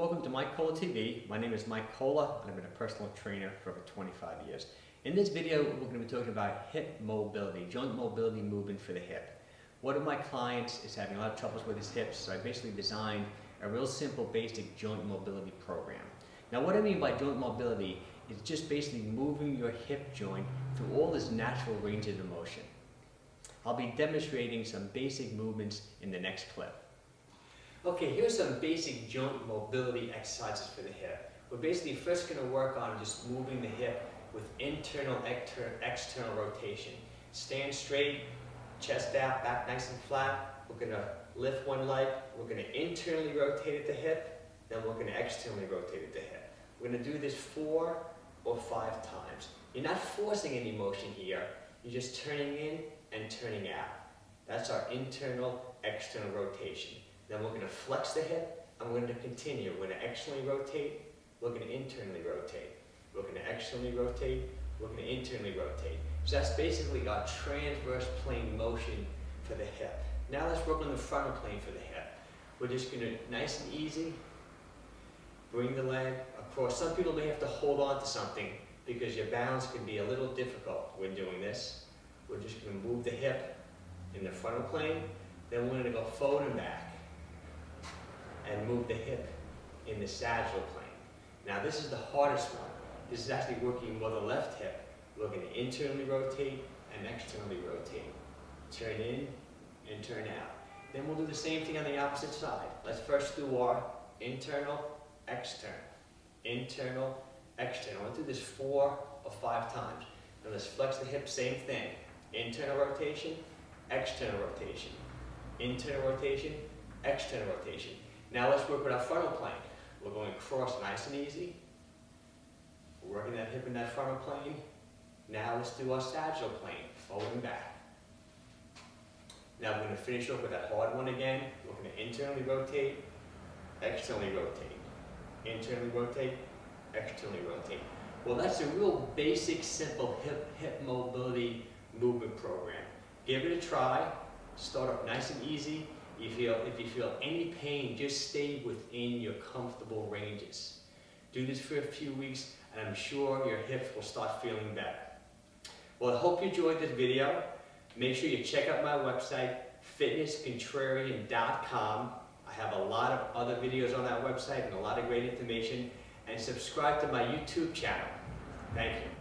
Welcome to Mike Kohler TV. My name is Mike Kohler and I've been a personal trainer for over 25 years. In this video, we're going to be talking about hip mobility, joint mobility movement for the hip. One of my clients is having a lot of troubles with his hips, so I basically designed a real simple basic joint mobility program. Now what I mean by joint mobility is just basically moving your hip joint through all this natural ranges of motion. I'll be demonstrating some basic movements in the next clip. Okay, here's some basic joint mobility exercises for the hip. We're basically first going to work on just moving the hip with internal, external rotation. Stand straight, chest out, back nice and flat. We're going to lift one leg. We're going to internally rotate at the hip, then we're going to externally rotate at the hip. We're going to do this 4 or 5 times. You're not forcing any motion here. You're just turning in and turning out. That's our internal, external rotation. Then we're going to flex the hip, and we're going to continue. We're going to externally rotate, we're going to internally rotate. We're going to externally rotate, we're going to internally rotate. So that's basically our transverse plane motion for the hip. Now let's work on the frontal plane for the hip. We're just going to, nice and easy, bring the leg across. Some people may have to hold on to something because your balance can be a little difficult when doing this. We're just going to move the hip in the frontal plane, then we're going to go forward and back and move the hip in the sagittal plane. Now this is the hardest one. This is actually working more the left hip. We're going to internally rotate and externally rotate. Turn in and turn out. Then we'll do the same thing on the opposite side. Let's first do our internal, external. Internal, external. We'll do this 4 or 5 times. Now let's flex the hip, same thing. Internal rotation, external rotation. Internal rotation, external rotation. Now let's work with our frontal plane. We're going across nice and easy. We're working that hip in that frontal plane. Now let's do our sagittal plane, forward and back. Now we're going to finish off with that hard one again. We're going to internally rotate, externally rotate. Internally rotate, externally rotate. Well, that's a real basic, simple hip mobility movement program. Give it a try. Start off nice and easy. If you feel any pain, just stay within your comfortable ranges. Do this for a few weeks, and I'm sure your hips will start feeling better. Well, I hope you enjoyed this video. Make sure you check out my website, fitnesscontrarian.com. I have a lot of other videos on that website and a lot of great information. And subscribe to my YouTube channel. Thank you.